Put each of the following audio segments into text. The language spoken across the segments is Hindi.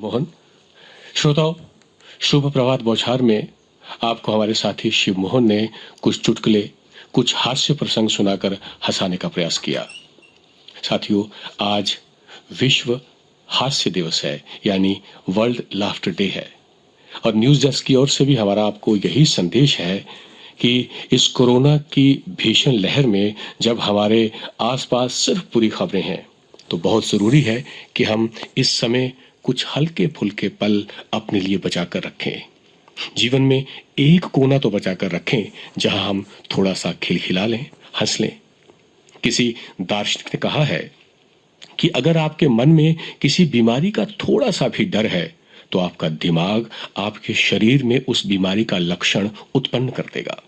मोहन। श्रोताओं, शुभ प्रभात बौछार में आपको हमारे साथी शिव मोहन ने कुछ चुटकुले, कुछ हास्य प्रसंग सुनाकर हंसाने का प्रयास किया। साथियों, आज विश्व हास्य दिवस है, यानी वर्ल्ड लाफ्टर डे है। और न्यूज डेस्क की ओर से भी हमारा आपको यही संदेश है कि इस कोरोना की भीषण लहर में जब हमारे आसपास सिर्फ बुरी खबरें हैं, तो बहुत जरूरी है कि हम इस समय कुछ हल्के फुल्के पल अपने लिए बचा कर रखें। जीवन में एक कोना तो बचा कर रखें जहां हम थोड़ा सा खिलखिला लें, हंस लें। किसी दार्शनिक ने कहा है कि अगर आपके मन में किसी बीमारी का थोड़ा सा भी डर है, तो आपका दिमाग आपके शरीर में उस बीमारी का लक्षण उत्पन्न कर देगा।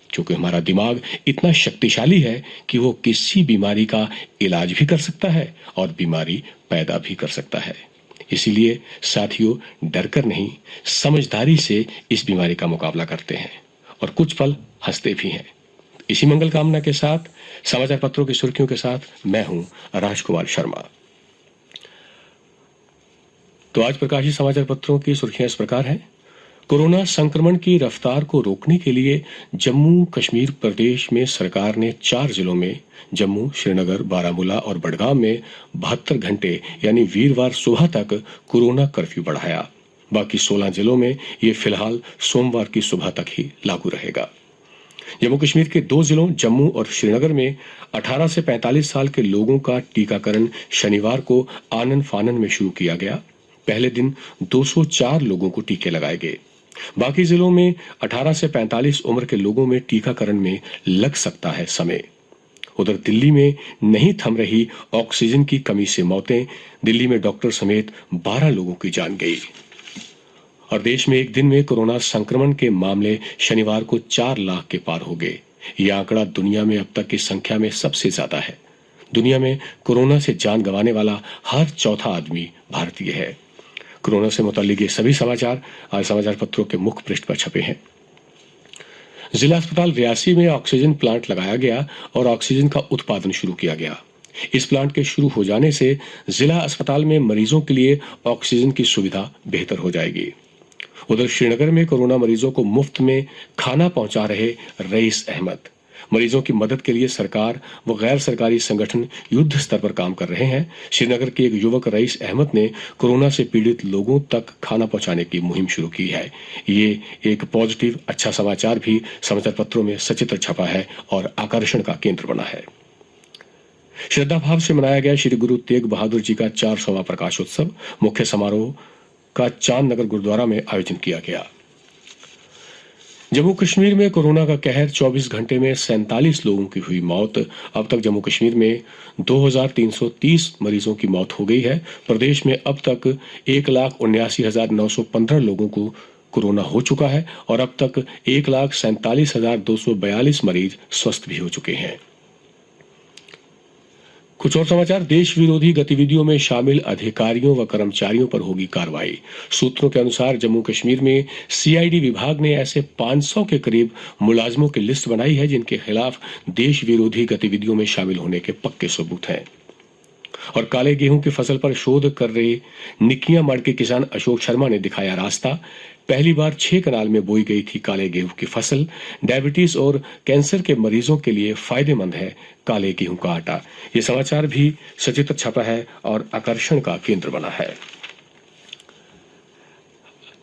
क्योंकि हमारा दिमाग इतना शक्तिशाली है कि वो किसी बीमारी का इलाज भी कर सकता है और बीमारी पैदा भी कर सकता है। इसीलिए साथियों, डरकर नहीं, समझदारी से इस बीमारी का मुकाबला करते हैं और कुछ पल हंसते भी हैं। इसी मंगल कामना के साथ समाचार पत्रों की सुर्खियों के साथ मैं हूं राजकुमार शर्मा। तो आज प्रकाशित समाचार पत्रों की सुर्खियां इस प्रकार हैं। कोरोना संक्रमण की रफ्तार को रोकने के लिए जम्मू कश्मीर प्रदेश में सरकार ने 4 जिलों में जम्मू, श्रीनगर, बारामूला और बडगाम में 72 घंटे यानी वीरवार सुबह तक कोरोना कर्फ्यू बढ़ाया। बाकी 16 जिलों में ये फिलहाल सोमवार की सुबह तक ही लागू रहेगा। जम्मू कश्मीर के 2 जिलों जम्मू और श्रीनगर में 18 से 45 साल के लोगों का टीकाकरण शनिवार को आनन फानन में शुरू किया गया। पहले दिन 204 लोगों को टीके लगाए गए। बाकी जिलों में 18 से 45 उम्र के लोगों में टीकाकरण में लग सकता है समय। उधर दिल्ली में नहीं थम रही ऑक्सीजन की कमी से मौतें, दिल्ली में डॉक्टर समेत 12 लोगों की जान गई। और देश में एक दिन में कोरोना संक्रमण के मामले शनिवार को 4 लाख के पार हो गए। यह आंकड़ा दुनिया में अब तक की संख्या में सबसे ज्यादा है। दुनिया में कोरोना से जान गंवाने वाला हर चौथा आदमी भारतीय है। कोरोना से मुताल्लिक ये सभी समाचार आज समाचार पत्रों के मुख्य पृष्ठ पर छपे हैं। जिला अस्पताल रियासी में ऑक्सीजन प्लांट लगाया गया और ऑक्सीजन का उत्पादन शुरू किया गया। इस प्लांट के शुरू हो जाने से जिला अस्पताल में मरीजों के लिए ऑक्सीजन की सुविधा बेहतर हो जाएगी। उधर श्रीनगर में कोरोना मरीजों को मुफ्त में खाना पहुंचा रहे रईस अहमद। मरीजों की मदद के लिए सरकार व गैर सरकारी संगठन युद्ध स्तर पर काम कर रहे हैं। श्रीनगर के एक युवक रईस अहमद ने कोरोना से पीड़ित लोगों तक खाना पहुंचाने की मुहिम शुरू की है। ये एक पॉजिटिव अच्छा समाचार भी समाचार पत्रों में सचित्र छपा है और आकर्षण का केंद्र बना है। श्रद्धा भाव से मनाया गया श्री गुरु तेग बहादुर जी का 400वां प्रकाशोत्सव। मुख्य समारोह का चांद नगर गुरुद्वारा में आयोजन किया गया। जम्मू कश्मीर में कोरोना का कहर, 24 घंटे में 47 लोगों की हुई मौत। अब तक जम्मू कश्मीर में 2330 मरीजों की मौत हो गई है। प्रदेश में अब तक 1,79,915 लोगों को कोरोना हो चुका है और अब तक 1,47,242 मरीज स्वस्थ भी हो चुके हैं। कुछ और समाचार। देश विरोधी गतिविधियों में शामिल अधिकारियों व कर्मचारियों पर होगी कार्रवाई। सूत्रों के अनुसार जम्मू कश्मीर में सीआईडी विभाग ने ऐसे 500 के करीब मुलाजमों की लिस्ट बनाई है जिनके खिलाफ देश विरोधी गतिविधियों में शामिल होने के पक्के सबूत हैं। और काले गेहूं की फसल पर शोध कर रहे निकिया मड़ के किसान अशोक शर्मा ने दिखाया रास्ता। पहली बार 6 कनाल में बोई गई थी काले गेहूं की फसल। डायबिटीज और कैंसर के मरीजों के लिए फायदेमंद है काले गेहूं का आटा। ये समाचार भी सचित्र छपा है और आकर्षण का केंद्र बना है।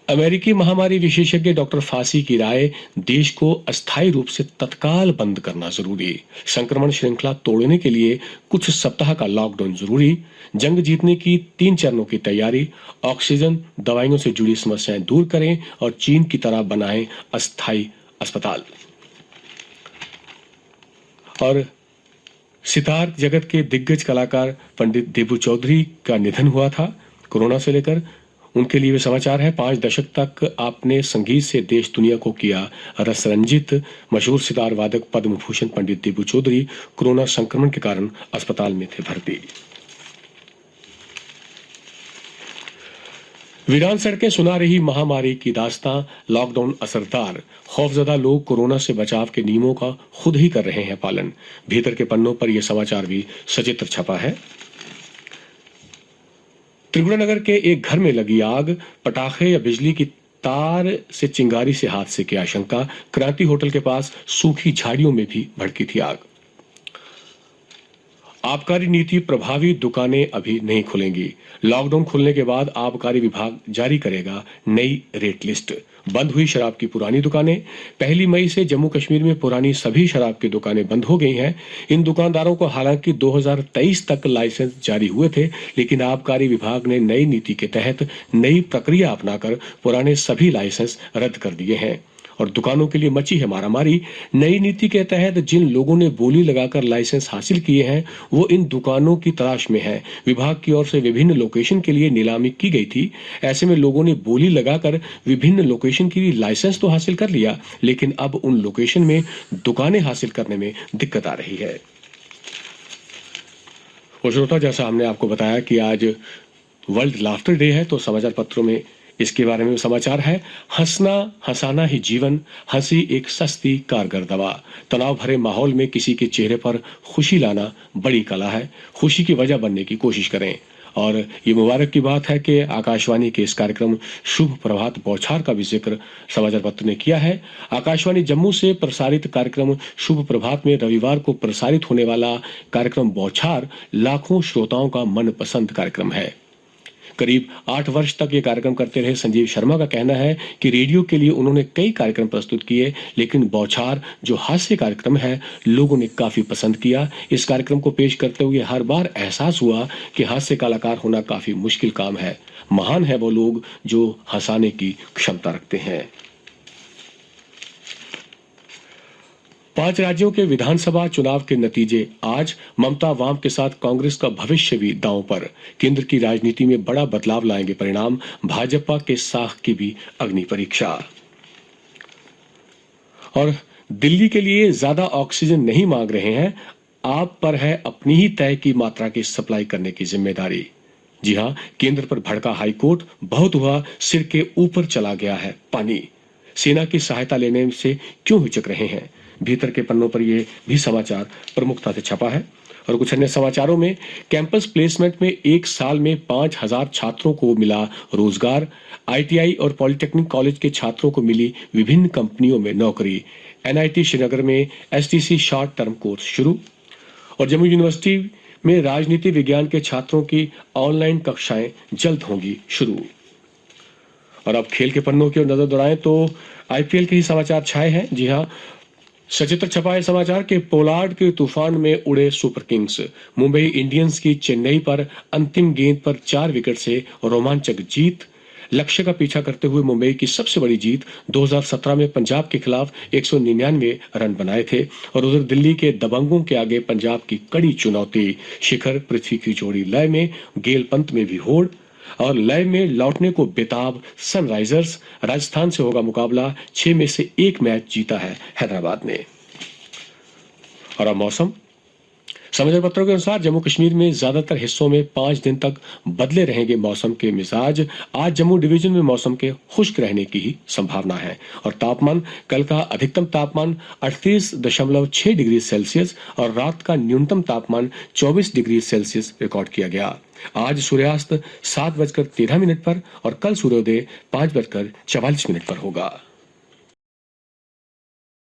अमेरिकी महामारी विशेषज्ञ डॉक्टर फासी की राय, देश को अस्थायी रूप से तत्काल बंद करना जरूरी। संक्रमण श्रृंखला तोड़ने के लिए कुछ सप्ताह का लॉकडाउन जरूरी। जंग जीतने की 3 चरणों की तैयारी। ऑक्सीजन, दवाइयों से जुड़ी समस्याएं दूर करें और चीन की तरह बनाएं अस्थायी अस्पताल। और सितार जगत के दिग्गज कलाकार पंडित देबू चौधरी का निधन हुआ था। कोरोना से लेकर उनके लिए समाचार है। 5 दशक तक आपने संगीत से देश दुनिया को किया रसरंजित। मशहूर सितार वादक पद्म भूषण पंडित देबू चौधरी कोरोना संक्रमण के कारण अस्पताल में थे भर्ती। वीरान सड़कें सुना रही महामारी की दास्तां, लॉकडाउन असरदार। खौफजदा लोग कोरोना से बचाव के नियमों का खुद ही कर रहे हैं पालन। भीतर के पन्नों पर यह समाचार भी सचित्र छपा है। त्रिगुणानगर के एक घर में लगी आग, पटाखे या बिजली की तार से चिंगारी से हादसे की आशंका। क्रांति होटल के पास सूखी झाड़ियों में भी भड़की थी आग। आबकारी नीति प्रभावी, दुकानें अभी नहीं खुलेंगी। लॉकडाउन खुलने के बाद आबकारी विभाग जारी करेगा नई रेट लिस्ट। बंद हुई शराब की पुरानी दुकानें। 1 मई से जम्मू कश्मीर में पुरानी सभी शराब की दुकानें बंद हो गई हैं। इन दुकानदारों को हालांकि 2023 तक लाइसेंस जारी हुए थे, लेकिन आबकारी विभाग ने नई नीति के तहत नई प्रक्रिया अपनाकर पुराने सभी लाइसेंस रद्द कर दिए हैं और दुकानों के लिए मची है मारामारी। नई नीति के तहत जिन लोगों ने बोली लगाकर लाइसेंस हासिल किए हैं, वो इन दुकानों की तलाश में हैं। विभाग की ओर से विभिन्न लोकेशन के लिए नीलामी की गई थी। ऐसे में लोगों ने बोली लगाकर विभिन्न लोकेशन के लिए लाइसेंस तो हासिल कर लिया, लेकिन अब उन लोकेशन में दुकानें हासिल करने में दिक्कत आ रही है। और श्रोता, जैसा हमने आपको बताया कि आज वर्ल्ड लाफ्टर डे है, तो समाचार पत्रों में इसके बारे में समाचार है। हंसना हंसाना ही जीवन, हंसी एक सस्ती कारगर दवा। तनाव भरे माहौल में किसी के चेहरे पर खुशी लाना बड़ी कला है। खुशी की वजह बनने की कोशिश करें। और ये मुबारक की बात है कि आकाशवाणी के इस कार्यक्रम शुभ प्रभात बौछार का भी जिक्र समाचार पत्र ने किया है। आकाशवाणी जम्मू से प्रसारित कार्यक्रम शुभ प्रभात में रविवार को प्रसारित होने वाला कार्यक्रम बौछार लाखों श्रोताओं का मनपसंद कार्यक्रम है। करीब 8 वर्ष तक ये कार्यक्रम करते रहे संजीव शर्मा का कहना है कि रेडियो के लिए उन्होंने कई कार्यक्रम प्रस्तुत किए, लेकिन बौछार जो हास्य कार्यक्रम है, लोगों ने काफी पसंद किया। इस कार्यक्रम को पेश करते हुए हर बार एहसास हुआ कि हास्य कलाकार होना काफी मुश्किल काम है। महान है वो लोग जो हंसाने की क्षमता रखते हैं। 5 राज्यों के विधानसभा चुनाव के नतीजे आज। ममता वाम के साथ कांग्रेस का भविष्य भी दांव पर। केंद्र की राजनीति में बड़ा बदलाव लाएंगे परिणाम। भाजपा के साख की भी अग्नि परीक्षा। और दिल्ली के लिए ज्यादा ऑक्सीजन नहीं मांग रहे हैं, आप पर है अपनी ही तय की मात्रा की सप्लाई करने की जिम्मेदारी। जी हां, केंद्र पर भड़का हाईकोर्ट। बहुत हुआ, सिर के ऊपर चला गया है पानी। सेना की सहायता लेने से क्यों हिचक रहे हैं? भीतर के पन्नों पर यह भी समाचार प्रमुखता से छपा है। और कुछ अन्य समाचारों में, कैंपस प्लेसमेंट में 1 साल में 5000 छात्रों को मिला रोजगार। आईटीआई और पॉलिटेक्निक कॉलेज के छात्रों को मिली विभिन्न कंपनियों में नौकरी। एनआईटी श्रीनगर में एसटीसी शॉर्ट टर्म कोर्स शुरू। और जम्मू यूनिवर्सिटी में राजनीति विज्ञान के छात्रों की ऑनलाइन कक्षाएं जल्द होंगी शुरू। और अब खेल के पन्नों की ओर नजर दौड़ाएं तो आईपीएल के ही समाचार छाए हैं। जी हां, सचित्र छपाए समाचार के पोलार्ड के तूफान में उड़े सुपर किंग्स। मुंबई इंडियंस की चेन्नई पर अंतिम गेंद पर 4 विकेट से रोमांचक जीत। लक्ष्य का पीछा करते हुए मुंबई की सबसे बड़ी जीत। 2017 में पंजाब के खिलाफ 199 रन बनाए थे। और उधर दिल्ली के दबंगों के आगे पंजाब की कड़ी चुनौती। शिखर पृथ्वी की जोड़ी लय में, गेल पंत में भी होड़। और लय में लौटने को बेताब सनराइजर्स। राजस्थान से होगा मुकाबला। 6 में से 1 मैच जीता है हैदराबाद ने। और अब मौसम। समाचार पत्रों के अनुसार जम्मू कश्मीर में ज्यादातर हिस्सों में 5 दिन तक बदले रहेंगे मौसम के मिजाज। आज जम्मू डिवीजन में मौसम के खुश्क रहने की ही संभावना है। और तापमान, कल का अधिकतम तापमान 38.6 डिग्री सेल्सियस और रात का न्यूनतम तापमान 24 डिग्री सेल्सियस रिकॉर्ड किया गया। आज सूर्यास्त 7:13 पर और कल सूर्योदय 5:44 पर होगा।